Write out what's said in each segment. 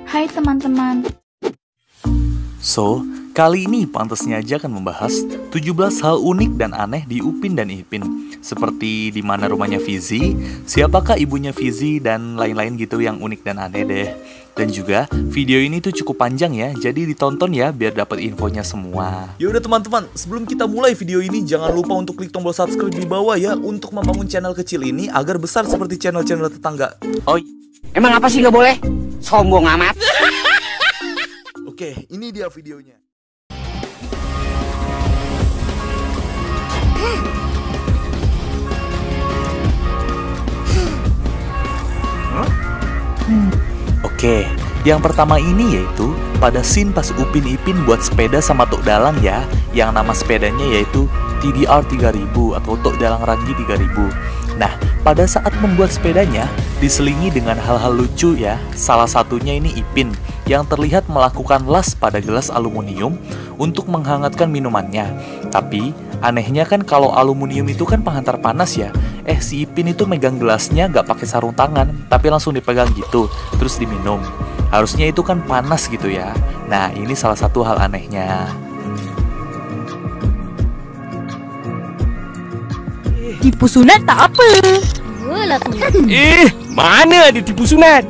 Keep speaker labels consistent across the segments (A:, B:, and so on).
A: Hai teman-teman.
B: So, kali ini pantasnya aja akan membahas 17 hal unik dan aneh di Upin dan Ipin. Seperti di mana rumahnya Fizi, siapakah ibunya Fizi, dan lain-lain gitu yang unik dan aneh deh. Dan juga video ini tuh cukup panjang ya, jadi ditonton ya biar dapat infonya semua.
C: Yaudah teman-teman, sebelum kita mulai video ini jangan lupa untuk klik tombol subscribe di bawah ya, untuk membangun channel kecil ini agar besar seperti channel-channel tetangga.
B: Oh,
D: emang apa sih nggak boleh? Sombong amat.
C: Oke, ini dia videonya.
B: Oke, yang pertama ini yaitu pada scene pas Upin Ipin buat sepeda sama Tok Dalang ya, yang nama sepedanya yaitu TDR 3000 atau Tok Dalang Ranggi 3000. Nah, pada saat membuat sepedanya diselingi dengan hal-hal lucu ya. Salah satunya ini Ipin yang terlihat melakukan las pada gelas aluminium untuk menghangatkan minumannya. Tapi anehnya kan kalau aluminium itu kan penghantar panas ya. Si Ipin itu megang gelasnya gak pakai sarung tangan, tapi langsung dipegang gitu, terus diminum. Harusnya itu kan panas gitu ya. Nah, ini salah satu hal anehnya.
A: Tipu sunat tak apa.
D: Mana ditipu sunat?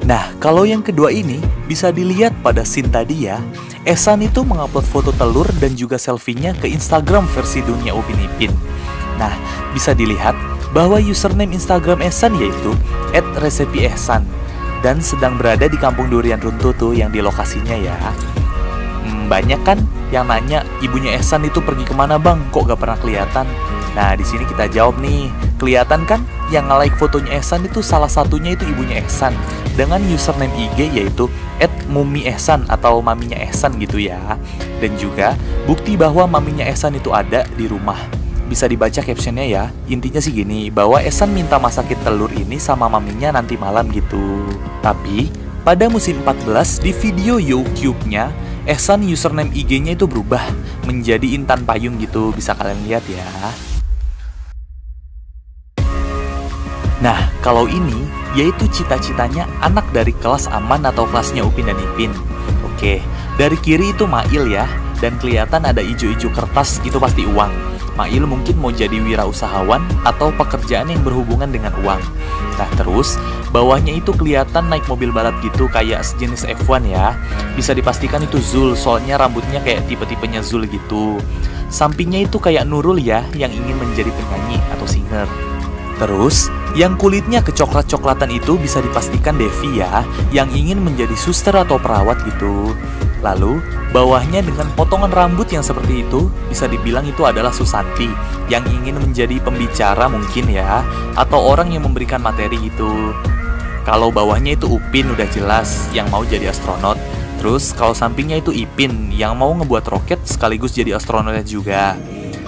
B: Nah, kalau yang kedua ini bisa dilihat pada scene tadi ya. Ehsan itu mengupload foto telur dan juga selfie-nya ke Instagram versi dunia Upin Ipin. Nah, bisa dilihat bahwa username Instagram Ehsan yaitu @resepiehsan dan sedang berada di Kampung Durian Runtuh tuh yang di lokasinya ya. Banyak kan yang nanya ibunya Ehsan itu pergi kemana bang, kok gak pernah kelihatan? Nah, di sini kita jawab nih, kelihatan kan yang nge-like fotonya Ehsan itu salah satunya itu ibunya Ehsan dengan username IG yaitu @mumiehsan atau maminya Ehsan gitu ya. Dan juga bukti bahwa maminya Ehsan itu ada di rumah. Bisa dibaca captionnya ya, intinya sih gini, bahwa Ehsan minta masakin telur ini sama maminya nanti malam gitu. Tapi pada musim 14 di video YouTube-nya, Ehsan username IG-nya itu berubah menjadi Intan Payung gitu, bisa kalian lihat ya. Nah, kalau ini yaitu cita-citanya anak dari kelas aman atau kelasnya Upin dan Ipin. Oke, dari kiri itu Mail ya, dan kelihatan ada ijo-ijo kertas, itu pasti uang. Mail mungkin mau jadi wirausahawan atau pekerjaan yang berhubungan dengan uang. Nah, terus bawahnya itu kelihatan naik mobil balap gitu kayak sejenis F1 ya. Bisa dipastikan itu Zul, soalnya rambutnya kayak tipe-tipenya Zul gitu. Sampingnya itu kayak Nurul ya, yang ingin menjadi penyanyi atau singer. Terus, yang kulitnya kecoklat-coklatan itu bisa dipastikan Devi ya, yang ingin menjadi suster atau perawat gitu. Lalu, bawahnya dengan potongan rambut yang seperti itu, bisa dibilang itu adalah Susanti, yang ingin menjadi pembicara mungkin ya, atau orang yang memberikan materi gitu. Kalau bawahnya itu Upin udah jelas, yang mau jadi astronot. Terus, kalau sampingnya itu Ipin, yang mau ngebuat roket sekaligus jadi astronotnya juga.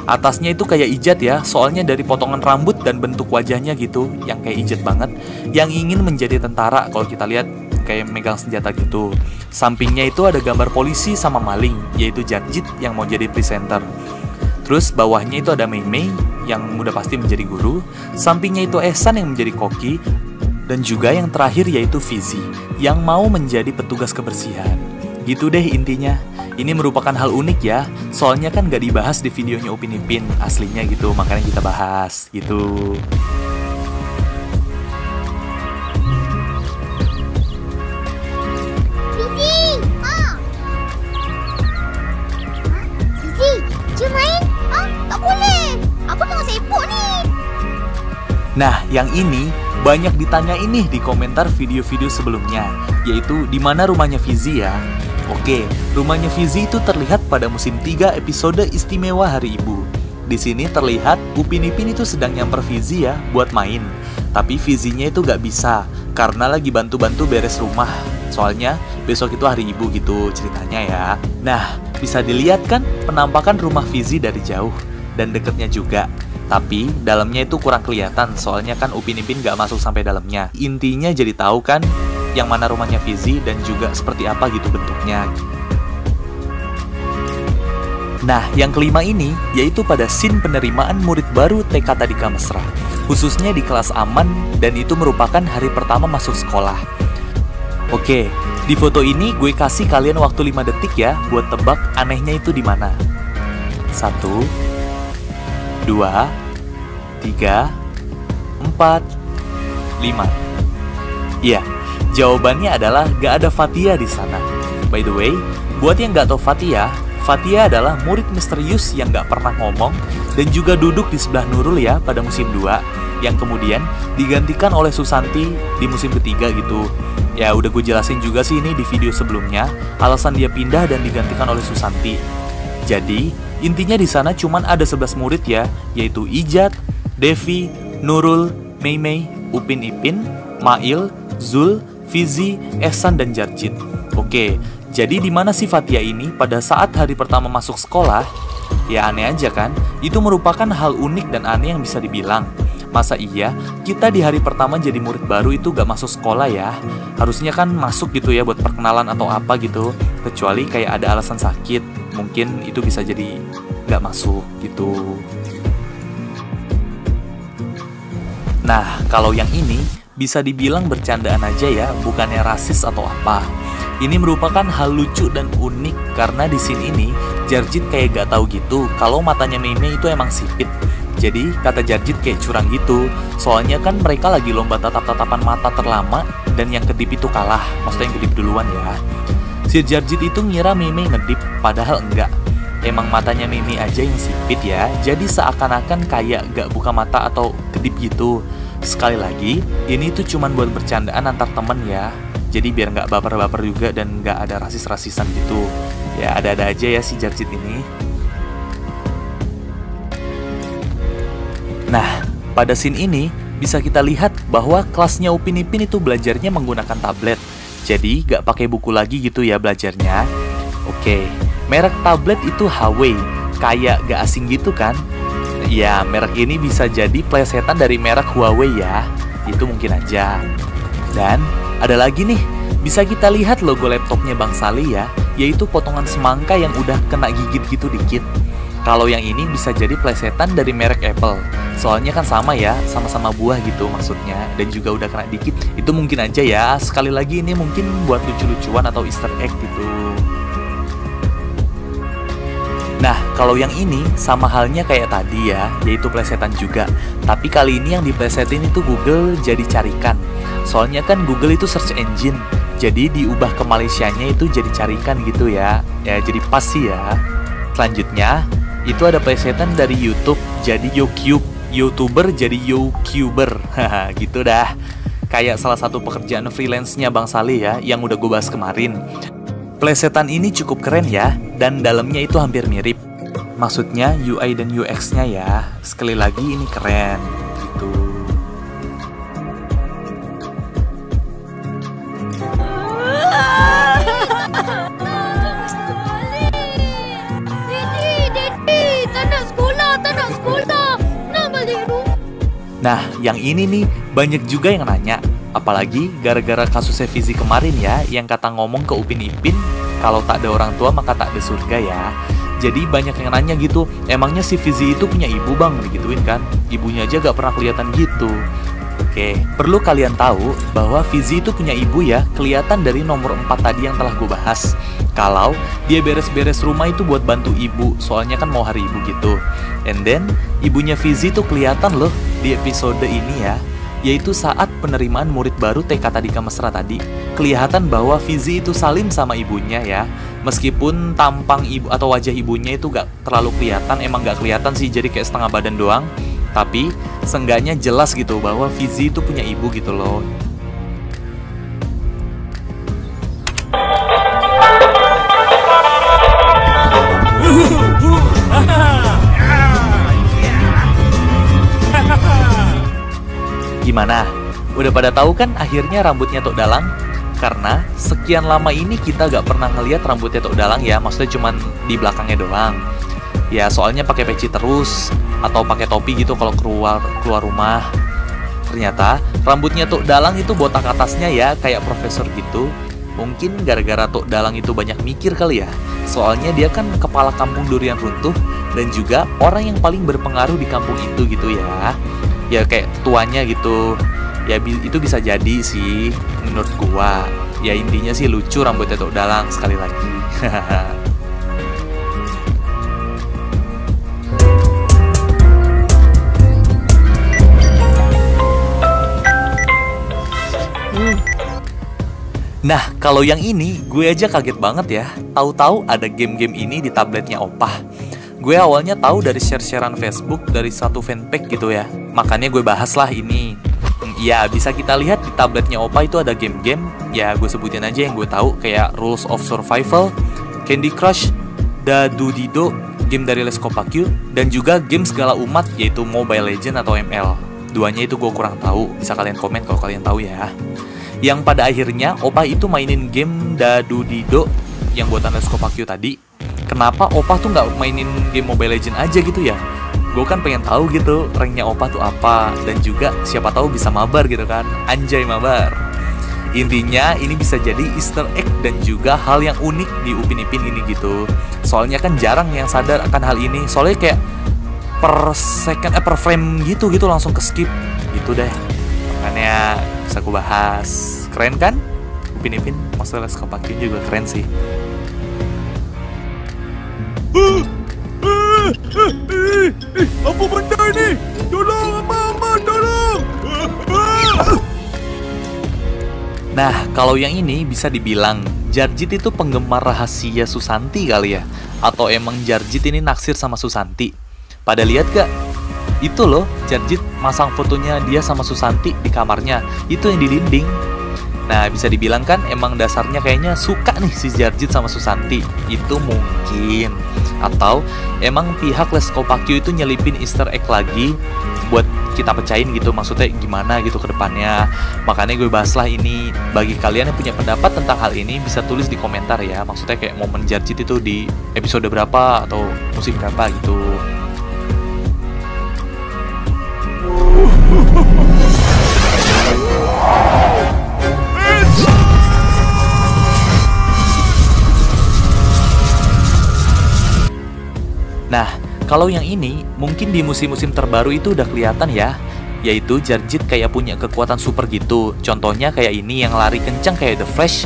B: Atasnya itu kayak Ijat ya, soalnya dari potongan rambut dan bentuk wajahnya gitu, yang kayak Ijat banget, yang ingin menjadi tentara kalau kita lihat kayak megang senjata gitu. Sampingnya itu ada gambar polisi sama maling, yaitu Janjit yang mau jadi presenter. Terus bawahnya itu ada Mei Mei yang udah pasti menjadi guru. Sampingnya itu Ehsan yang menjadi koki. Dan juga yang terakhir yaitu Fizi yang mau menjadi petugas kebersihan. Gitu deh intinya. Ini merupakan hal unik ya, soalnya kan gak dibahas di videonya Upin Ipin aslinya gitu, makanya kita bahas gitu.
E: Fizi, jom main. Tak boleh. Aku tengah sibuk ni.
B: Nah, yang ini banyak ditanya ini di komentar video-video sebelumnya, yaitu di mana rumahnya Fizi ya. Oke, rumahnya Fizi itu terlihat pada musim 3 episode istimewa Hari Ibu. Di sini terlihat Upin Ipin itu sedang nyamper Fizi ya buat main. Tapi Fizinya itu gak bisa karena lagi bantu-bantu beres rumah. Soalnya besok itu Hari Ibu gitu ceritanya ya. Nah, bisa dilihat kan penampakan rumah Fizi dari jauh dan deketnya juga. Tapi dalamnya itu kurang kelihatan, soalnya kan Upin Ipin gak masuk sampai dalamnya. Intinya jadi tahu kan yang mana rumahnya Fizi dan juga seperti apa gitu bentuknya. Nah, yang kelima ini yaitu pada scene penerimaan murid baru TK Tadika Mesra, khususnya di kelas aman, dan itu merupakan hari pertama masuk sekolah. Oke, di foto ini gue kasih kalian waktu 5 detik ya buat tebak anehnya itu di mana. 1, 2, 3, 4, 5. Iya, jawabannya adalah gak ada Fathia di sana. By the way, buat yang gak tahu Fathia adalah murid misterius yang gak pernah ngomong dan juga duduk di sebelah Nurul ya pada musim 2, yang kemudian digantikan oleh Susanti di musim ketiga gitu. Ya udah gue jelasin juga sih ini di video sebelumnya, alasan dia pindah dan digantikan oleh Susanti. Jadi, intinya di sana cuman ada 11 murid ya, yaitu Ijat, Devi, Nurul, Meimei, Upin Ipin, Mail, Zul, Fizi, Ehsan, dan Jarjit. Oke, jadi di mana si Fathia ini pada saat hari pertama masuk sekolah? Ya aneh aja kan? Itu merupakan hal unik dan aneh yang bisa dibilang. Masa iya kita di hari pertama jadi murid baru itu gak masuk sekolah ya? Harusnya kan masuk gitu ya buat perkenalan atau apa gitu. Kecuali kayak ada alasan sakit, mungkin itu bisa jadi gak masuk gitu. Nah, kalau yang ini bisa dibilang bercandaan aja ya, bukannya rasis atau apa. Ini merupakan hal lucu dan unik karena di scene ini Jarjit kayak gak tahu gitu kalau matanya Meimei itu emang sipit. Jadi kata Jarjit kayak curang gitu. Soalnya kan mereka lagi lomba tatap-tatapan mata terlama dan yang kedip itu kalah. Maksudnya yang kedip duluan ya. Si Jarjit itu ngira Meimei ngedip, padahal enggak. Emang matanya Meimei aja yang sipit ya. Jadi seakan-akan kayak gak buka mata atau kedip gitu. Sekali lagi, ini tuh cuman buat bercandaan antar temen ya. Jadi biar gak baper-baper juga dan gak ada rasis-rasisan gitu. Ya ada-ada aja ya si Jarjit ini. Nah, pada scene ini bisa kita lihat bahwa kelasnya Upin Ipin itu belajarnya menggunakan tablet. Jadi gak pakai buku lagi gitu ya belajarnya. Oke, merek tablet itu Huawei. Kayak gak asing gitu kan? Ya, merek ini bisa jadi plesetan dari merek Huawei ya. Itu mungkin aja. Dan ada lagi nih, bisa kita lihat logo laptopnya Bang Sali ya, yaitu potongan semangka yang udah kena gigit gitu dikit. Kalau yang ini bisa jadi plesetan dari merek Apple. Soalnya kan sama ya, sama-sama buah gitu maksudnya. Dan juga udah kena dikit. Itu mungkin aja ya, sekali lagi ini mungkin buat lucu-lucuan atau easter egg gitu. Nah, kalau yang ini sama halnya kayak tadi ya, yaitu plesetan juga. Tapi kali ini yang diplesetin itu Google jadi carikan. Soalnya kan Google itu search engine. Jadi diubah ke Malaysianya itu jadi carikan gitu ya. Ya jadi pas sih ya. Selanjutnya, itu ada plesetan dari YouTube jadi YouCube. YouTuber jadi YouTuber. Haha, gitu dah. Kayak salah satu pekerjaan freelance-nya Bang Salih ya, yang udah gue bahas kemarin. Plesetan ini cukup keren ya, dan dalamnya itu hampir mirip. Maksudnya UI dan UX-nya ya, sekali lagi ini keren, gitu. Nah, yang ini nih, banyak juga yang nanya. Apalagi gara-gara kasusnya Fizi kemarin ya, yang kata ngomong ke Upin Ipin, kalau tak ada orang tua maka tak ada surga ya. Jadi banyak yang nanya gitu, emangnya si Fizi itu punya ibu bang? Digituin kan, ibunya aja gak pernah kelihatan gitu. Oke, perlu kalian tahu bahwa Fizi itu punya ibu ya, kelihatan dari nomor 4 tadi yang telah gue bahas. Kalau dia beres-beres rumah itu buat bantu ibu, soalnya kan mau hari ibu gitu. And then, ibunya Fizi tuh kelihatan loh di episode ini ya, yaitu saat penerimaan murid baru TK Tadika Mesra tadi. Kelihatan bahwa Fizi itu salim sama ibunya ya. Meskipun tampang ibu atau wajah ibunya itu gak terlalu kelihatan, emang gak kelihatan sih, jadi kayak setengah badan doang. Tapi seenggaknya jelas gitu bahwa Fizi itu punya ibu gitu loh. Gimana? Udah pada tahu kan akhirnya rambutnya Tok Dalang? Karena sekian lama ini kita gak pernah ngeliat rambutnya Tok Dalang ya, maksudnya cuman di belakangnya doang. Ya soalnya pakai peci terus atau pakai topi gitu kalau keluar rumah. Ternyata rambutnya Tok Dalang itu botak atasnya ya, kayak profesor gitu. Mungkin gara-gara Tok Dalang itu banyak mikir kali ya. Soalnya dia kan kepala kampung durian runtuh dan juga orang yang paling berpengaruh di kampung itu gitu ya. Ya kayak tuanya gitu. Ya itu bisa jadi sih menurut gua. Ya intinya sih lucu rambutnya Tok Dalang sekali lagi. Nah, kalau yang ini gue aja kaget banget ya. Tahu-tahu ada game-game ini di tabletnya Opah. Gue awalnya tahu dari share-sharean Facebook dari satu fanpage gitu ya. Makanya gue bahas lah ini. Ya, bisa kita lihat di tabletnya Opah itu ada game-game. Ya, gue sebutin aja yang gue tahu kayak Rules of Survival, Candy Crush, Dadudido, game dari Let's Kopaku, dan juga game segala umat yaitu Mobile Legends atau ML. Duanya itu gue kurang tahu. Bisa kalian komen kalau kalian tahu ya. Yang pada akhirnya Opah itu mainin game Dadudido yang buatan Let's Kopaku tadi. Kenapa Opah tuh nggak mainin game Mobile Legends aja gitu ya? Gue kan pengen tahu gitu ranknya Opah tuh apa. Dan juga siapa tahu bisa mabar gitu kan. Anjay mabar. Intinya ini bisa jadi easter egg dan juga hal yang unik di Upin Ipin ini gitu. Soalnya kan jarang yang sadar akan hal ini. Soalnya kayak per frame gitu langsung ke skip gitu deh. Makanya bisa aku bahas. Keren kan? Upin Ipin Monster Let's Kopaku juga keren sih. Apa benda ini? Tolong, mama, tolong. Nah, kalau yang ini bisa dibilang Jarjit itu penggemar rahasia Susanti kali ya. Atau emang Jarjit ini naksir sama Susanti. Pada lihat gak? Itu loh, Jarjit masang fotonya dia sama Susanti di kamarnya. Itu yang di dinding. Nah, bisa dibilang kan emang dasarnya kayaknya suka nih si Jarjit sama Susanti. Itu mungkin. Atau emang pihak Let's Kopaku itu nyelipin easter egg lagi buat kita pecahin gitu, maksudnya gimana gitu ke depannya. Makanya gue bahas lah ini. Bagi kalian yang punya pendapat tentang hal ini bisa tulis di komentar ya. Maksudnya kayak momen Jarjit itu di episode berapa atau musim berapa gitu. Nah, kalau yang ini mungkin di musim-musim terbaru itu udah kelihatan ya. Yaitu Jarjit kayak punya kekuatan super gitu. Contohnya kayak ini yang lari kencang kayak The Flash.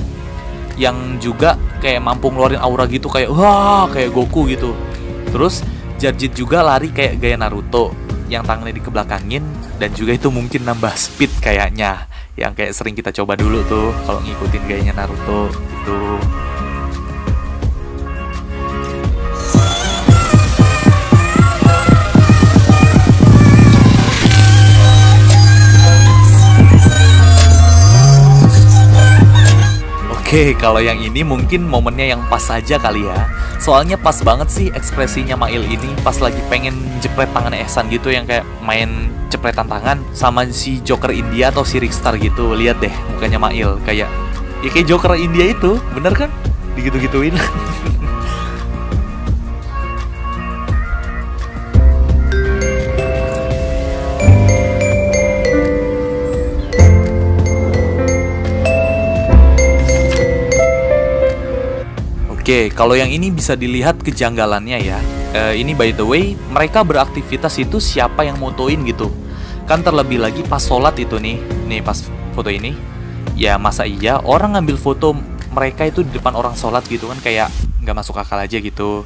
B: Yang juga kayak mampu ngeluarin aura gitu kayak wah, kayak Goku gitu. Terus Jarjit juga lari kayak gaya Naruto yang tangannya dikebelakangin. Dan juga itu mungkin nambah speed kayaknya. Yang kayak sering kita coba dulu tuh kalau ngikutin gayanya Naruto gitu. Oke, kalau yang ini mungkin momennya yang pas saja kali ya. Soalnya pas banget sih ekspresinya Mail ini pas lagi pengen jepret tangan Ehsan gitu, yang kayak main jepretan tangan sama si Joker India atau si Rickstar gitu. Lihat deh mukanya Mail kayak ya kayak Joker India itu, bener kan? Digitu-gituin. Oke, kalau yang ini bisa dilihat kejanggalannya ya. Ini by the way, mereka beraktivitas itu siapa yang motoin gitu. Kan terlebih lagi pas sholat itu nih pas foto ini. Ya masa iya orang ngambil foto mereka itu di depan orang sholat gitu kan, kayak nggak masuk akal aja gitu.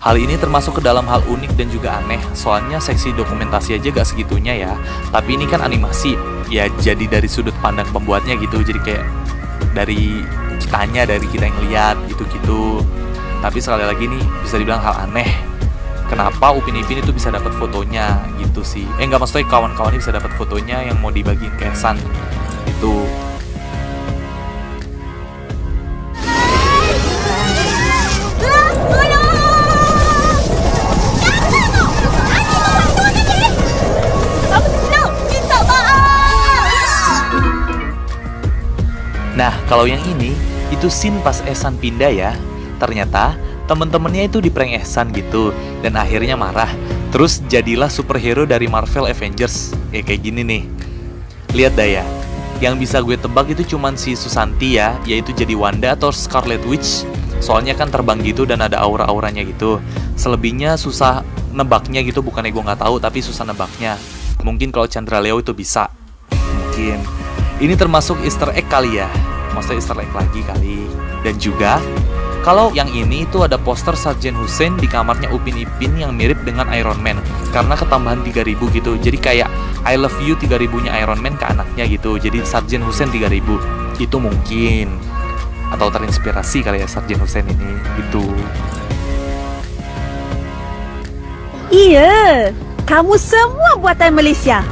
B: Hal ini termasuk ke dalam hal unik dan juga aneh. Soalnya seksi dokumentasi aja gak segitunya ya. Tapi ini kan animasi, ya jadi dari sudut pandang pembuatnya gitu. Jadi kayak dari kitanya, dari kita yang lihat gitu-gitu. Tapi sekali lagi nih bisa dibilang hal aneh. Kenapa Upin Ipin itu bisa dapat fotonya gitu sih? Nggak, maksudnya kawan-kawannya bisa dapat fotonya yang mau dibagiin ke Ehsan itu. Nah, kalau yang ini, itu scene pas Ehsan pindah ya. Ternyata temen-temennya itu di prank Ehsan gitu. Dan akhirnya marah. Terus jadilah superhero dari Marvel Avengers. Kayak gini nih. Lihat dah ya. Yang bisa gue tebak itu cuman si Susanti ya. Yaitu jadi Wanda atau Scarlet Witch. Soalnya kan terbang gitu dan ada aura-auranya gitu. Selebihnya susah nebaknya gitu. Bukannya gue nggak tahu, tapi susah nebaknya. Mungkin kalau Chandra Leo itu bisa. Mungkin. Ini termasuk Easter egg kali ya. Maksudnya Easter egg lagi kali. Dan juga kalau yang ini itu ada poster Sarjen Hussein di kamarnya Upin Ipin yang mirip dengan Iron Man. Karena ketambahan 3000 gitu. Jadi kayak I love you 3000-nya Iron Man ke anaknya gitu. Jadi Sarjen Hussein 3000. Itu mungkin. Atau terinspirasi kali ya Sarjen Hussein ini. Gitu.
F: Iya, kamu semua buatan Malaysia.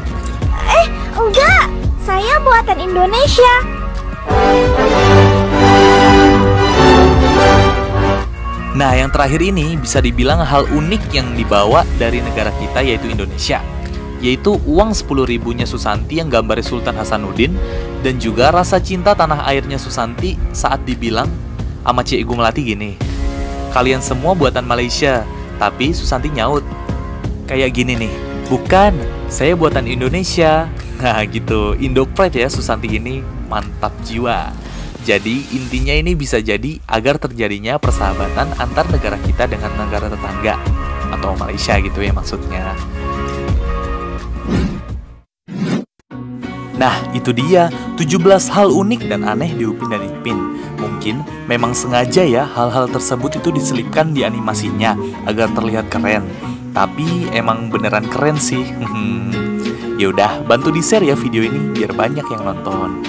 E: Enggak, saya buatan Indonesia.
B: Nah, yang terakhir ini bisa dibilang hal unik yang dibawa dari negara kita yaitu Indonesia. Yaitu uang 10.000-nya Susanti yang gambarnya Sultan Hasanuddin dan juga rasa cinta tanah airnya Susanti saat dibilang sama Cik Igu Melati gini. Kalian semua buatan Malaysia, tapi Susanti nyaut. Kayak gini nih, bukan, saya buatan Indonesia. Nah gitu, Indo Pride ya Susanti ini, mantap jiwa. Jadi intinya ini bisa jadi agar terjadinya persahabatan antar negara kita dengan negara tetangga. Atau Malaysia gitu ya maksudnya. Nah itu dia 17 hal unik dan aneh di Upin dan Ipin. Mungkin memang sengaja ya hal-hal tersebut itu diselipkan di animasinya agar terlihat keren. Tapi emang beneran keren sih. Yaudah, bantu di-share ya video ini biar banyak yang nonton.